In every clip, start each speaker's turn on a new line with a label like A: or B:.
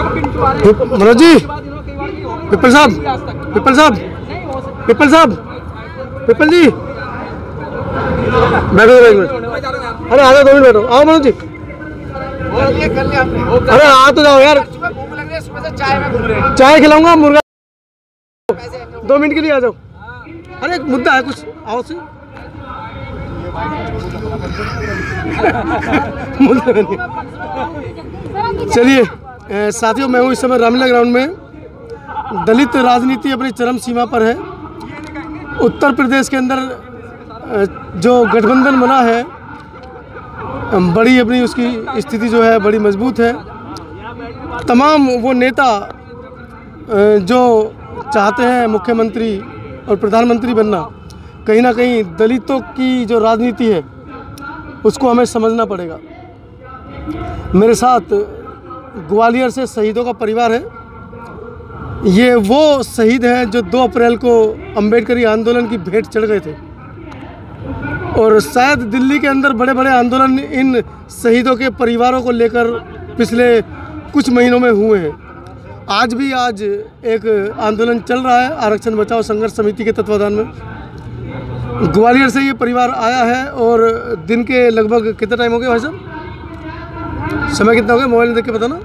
A: मनोज जी, पिपल साहब, पिपल साहब, पिपल साहब, पिपल जी, बैठो 1 मिनट। अरे आ जाओ, 2 मिनट बैठो। आओ मनोज जी। अरे आ तो जाओ यार, चाय खिलाऊंगा, मुर्गा। 2 मिनट के लिए आ जाओ। अरे एक मुद्दा है कुछ, आओ से। चलिए साथियों, मैं हूँ इस समय रामलीला ग्राउंड में। दलित राजनीति अपनी चरम सीमा पर है। उत्तर प्रदेश के अंदर जो गठबंधन बना है, बड़ी अपनी उसकी स्थिति जो है बड़ी मजबूत है। तमाम वो नेता जो चाहते हैं मुख्यमंत्री और प्रधानमंत्री बनना, कहीं ना कहीं दलितों की जो राजनीति है उसको हमें समझना पड़ेगा। मेरे साथ ग्वालियर से शहीदों का परिवार है। ये वो शहीद हैं जो 2 अप्रैल को अंबेडकरी आंदोलन की भेंट चढ़ गए थे, और शायद दिल्ली के अंदर बड़े बड़े आंदोलन इन शहीदों के परिवारों को लेकर पिछले कुछ महीनों में हुए हैं। आज एक आंदोलन चल रहा है आरक्षण बचाओ संघर्ष समिति के तत्वाधान में। ग्वालियर से ये परिवार आया है, और दिन के लगभग कितना टाइम हो गया भाई साहब? समय कितना हो गया? मोबाइल में देख के बताना।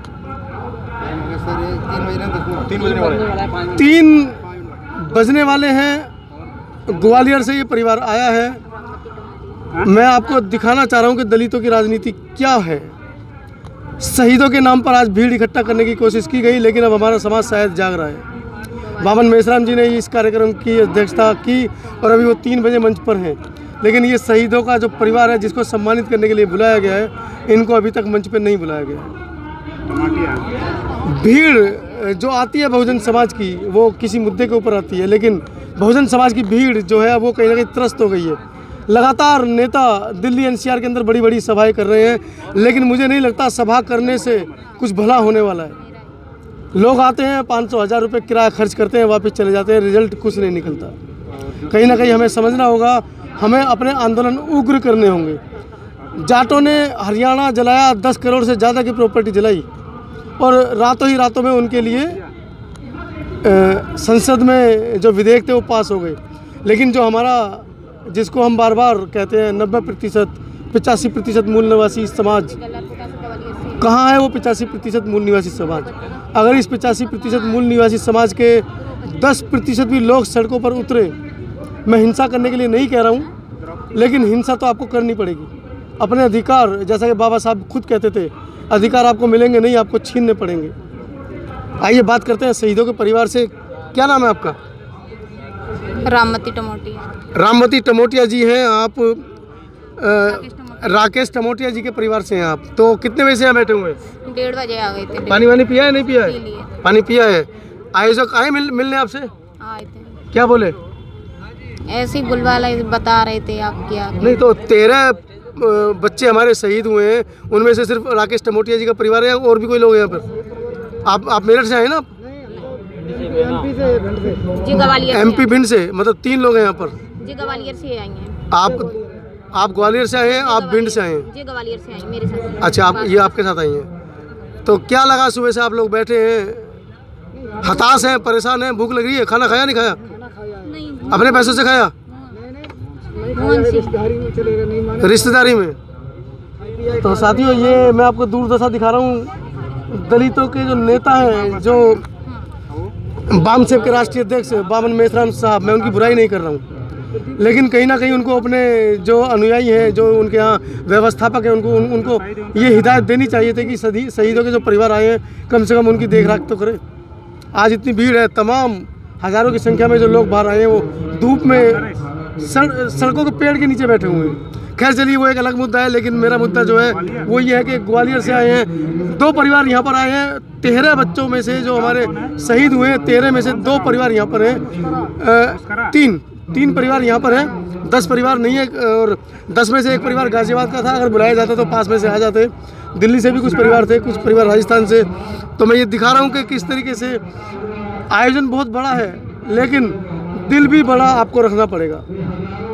A: 3 बजने वाले हैं। ग्वालियर से ये परिवार आया है। मैं आपको दिखाना चाह रहा हूँ कि दलितों की राजनीति क्या है। शहीदों के नाम पर आज भीड़ इकट्ठा करने की कोशिश की गई, लेकिन अब हमारा समाज शायद जाग रहा है। बावन मेश्राम जी ने इस कार्यक्रम की अध्यक्षता की, और अभी वो 3 बजे मंच पर हैं। लेकिन ये शहीदों का जो परिवार है, जिसको सम्मानित करने के लिए बुलाया गया है, इनको अभी तक मंच पर नहीं बुलाया गया है। भीड़ जो आती है बहुजन समाज की, वो किसी मुद्दे के ऊपर आती है, लेकिन बहुजन समाज की भीड़ जो है वो कहीं ना कहीं त्रस्त हो गई है। लगातार नेता दिल्ली एनसीआर के अंदर बड़ी बड़ी सभाएं कर रहे हैं, लेकिन मुझे नहीं लगता सभा करने से कुछ भला होने वाला है। लोग आते हैं, 500-1000 रुपये किराया खर्च करते हैं, वापस चले जाते हैं, रिजल्ट कुछ नहीं निकलता। कहीं ना कहीं हमें समझना होगा, हमें अपने आंदोलन उग्र करने होंगे। जाटों ने हरियाणा जलाया, 10 करोड़ से ज़्यादा की प्रॉपर्टी जलाई, और रातों ही रातों में उनके लिए संसद में जो विधेयक थे वो पास हो गए। लेकिन जो हमारा, जिसको हम बार बार कहते हैं 90%, 85% मूल निवासी समाज, कहाँ है वो 85% मूल निवासी समाज? अगर इस 85% मूल निवासी समाज के 10% भी लोग सड़कों पर उतरे, मैं हिंसा करने के लिए नहीं कह रहा हूँ, लेकिन हिंसा तो आपको करनी पड़ेगी। अपने अधिकार, जैसा कि बाबा साहब खुद कहते थे, अधिकार आपको मिलेंगे नहीं, आपको छीनने पड़ेंगे। आइए बात करते हैं शहीदों के परिवार से। क्या नाम है आपका?
B: राममती टमोटिया।
A: राममती टमोटिया जी हैं आप। राकेश टमोटिया जी के परिवार से हैं आप। तो कितने बजे से यहाँ बैठे हुए हैं?
B: 1:30 बजे आ गए थे।
A: पानी वानी पिया है? नहीं पिया है? पानी पिया है। आयोजक आए मिलने आपसे?
B: आए थे।
A: क्या बोले?
B: ऐसे ही बुलवाला बता रहे थे आप क्या।
A: नहीं तो 13 बच्चे हमारे शहीद हुए हैं, उनमें से सिर्फ राकेश टमोटिया जी का परिवार है, और भी कोई लोग हैं यहाँ पर? आप मेरठ से आए ना?
B: जी ग्वालियर।
A: MP भिंड से, मतलब 3 लोग हैं यहाँ पर।
B: जी ग्वालियर से आए हैं।
A: आप ग्वालियर से आए हैं? आप भिंड से आए हैं?
B: जी ग्वालियर से आए मेरे साथ।
A: अच्छा, आप ये आपके साथ आई हैं। तो क्या लगा सुबह से आप लोग बैठे हैं, हताश हैं, परेशान हैं, भूख लग रही है? खाना खाया नहीं खाया?
B: नहीं।
A: अपने पैसों से खाया? रिश्तेदारी में। तो साथियों, ये मैं आपको दुर्दशा दिखा रहा हूँ। दलितों के जो नेता हैं, जो वाम सेव के राष्ट्रीय अध्यक्ष बावन मेश्राम साहब, मैं उनकी बुराई नहीं कर रहा हूँ, लेकिन कहीं ना कहीं उनको अपने जो अनुयायी हैं, जो उनके यहाँ व्यवस्थापक हैं, उनको ये हिदायत देनी चाहिए थी कि शहीदों के जो परिवार आए हैं, कम से कम उनकी देख रेख तो करें। आज इतनी भीड़ है, तमाम हज़ारों की संख्या में जो लोग बाहर आए हैं, वो धूप में सड़कों के पेड़ के नीचे बैठे हुए हैं। खैर चलिए, वो एक अलग मुद्दा है, लेकिन मेरा मुद्दा जो है वो ये है कि ग्वालियर से आए हैं 2 परिवार यहाँ पर आए हैं। 13 बच्चों में से जो हमारे शहीद हुए हैं, 13 में से 2 परिवार यहाँ पर हैं। 3 परिवार यहाँ पर हैं, 10 परिवार नहीं है, और 10 में से 1 परिवार गाजियाबाद का था। अगर बुलाया जाता तो पास में से आ जाते। दिल्ली से भी कुछ परिवार थे, कुछ परिवार राजस्थान से। तो मैं ये दिखा रहा हूँ कि किस तरीके से आयोजन बहुत बड़ा है, लेकिन दिल भी बड़ा आपको रखना पड़ेगा।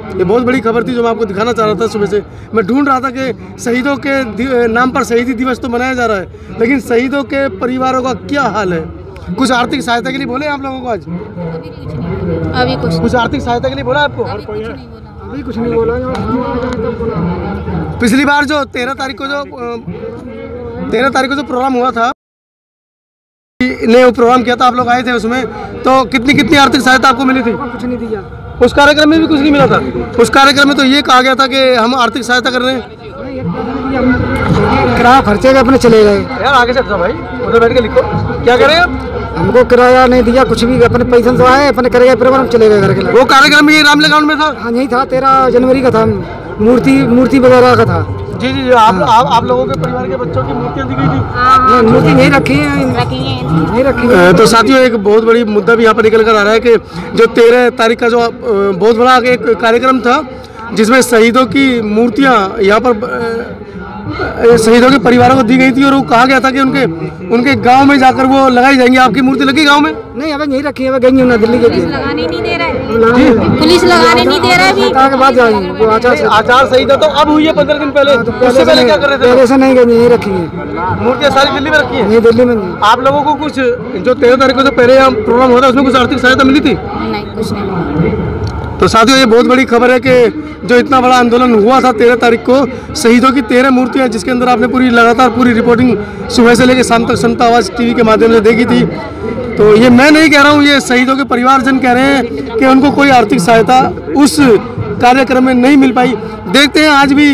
A: ये बहुत बड़ी खबर थी जो मैं आपको दिखाना चाह रहा था सुबह से। मैं ढूंढ रहा था कि शहीदों के नाम पर शहीदी दिवस तो मनाया जा रहा है, लेकिन शहीदों के परिवारों का क्या हाल है। कुछ आर्थिक सहायता के लिए बोले आप लोगों को आज?
B: अभी
A: कुछ आर्थिक सहायता के लिए बोला आपको?
B: अभी कुछ
A: नहीं बोला। पिछली बार जो 13 तारीख को जो प्रोग्राम हुआ था, ने वो प्रोग्राम किया था, आप लोग आए थे उसमें, तो कितनी आर्थिक सहायता आपको मिली थी? कुछ नहीं दिया। उस कार्यक्रम में भी कुछ नहीं मिला था? उस कार्यक्रम में तो ये कहा गया था कि हम आर्थिक सहायता कर रहे हैं,
C: किराया खर्चे के अपने चले गए।
A: यार आगे चल भाई, उधर बैठ के लिखो। क्या कह रहे हैं आप?
C: हमको किराया नहीं दिया, कुछ भी, अपने पैसे तो आए, अपने कर गए, फिर हम चले गए घर के।
A: वो कार्यक्रम ये रामले ग्राउंड में था?
C: हाँ यही था, 13 जनवरी का था, मूर्ति वगैरह का था।
A: जी जी, आप लोगों के परिवार के बच्चों की मूर्तियाँ दी गई थी?
C: नहीं, मूर्ति नहीं रखी है।
A: तो साथियों, एक बहुत बड़ी मुद्दा भी यहाँ पर निकल कर आ रहा है कि जो 13 तारीख का जो बहुत बड़ा एक कार्यक्रम था, जिसमें शहीदों की मूर्तियाँ यहाँ पर शहीदों के परिवारों को दी गई थी, और वो कहा गया था कि उनके गांव में जाकर वो लगाई जाएंगी। आपकी मूर्ति लगी गांव में?
C: नहीं, अभी नहीं रखी है, गई ना दिल्ली गई।
B: लगाने नहीं दे रहा, पुलिस लगाने नहीं दे रहा है।
C: के बाद जाएंगे, वो
A: आचार संहिता तो अब हुई है 15 दिन पहले। उससे पहले क्या कर रहे थे?
C: पहले से नहीं रखी है
A: मूर्तियाँ, सारी दिल्ली में रखी है?
C: नहीं, दिल्ली में नहीं।
A: आप लोगों को कुछ जो 13 तारीख को जो पहले यहाँ प्रोग्राम हुआ था, उसमें कुछ आर्थिक सहायता मिली थी?
B: नहीं, कुछ नहीं।
A: तो साथियों, ये बहुत बड़ी खबर है कि जो इतना बड़ा आंदोलन हुआ था 13 तारीख को, शहीदों की 13 मूर्तियां, जिसके अंदर आपने लगातार पूरी रिपोर्टिंग सुबह से लेकर शाम तक समता आवाज़ टीवी के माध्यम से देखी थी। तो ये मैं नहीं कह रहा हूँ, ये शहीदों के परिवारजन कह रहे हैं कि उनको कोई आर्थिक सहायता उस कार्यक्रम में नहीं मिल पाई। देखते हैं आज भी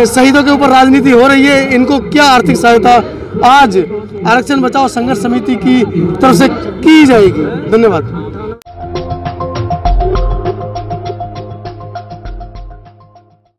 A: शहीदों के ऊपर राजनीति हो रही है, इनको क्या आर्थिक सहायता आज आरक्षण बचाओ संघर्ष समिति की तरफ से की जाएगी। धन्यवाद।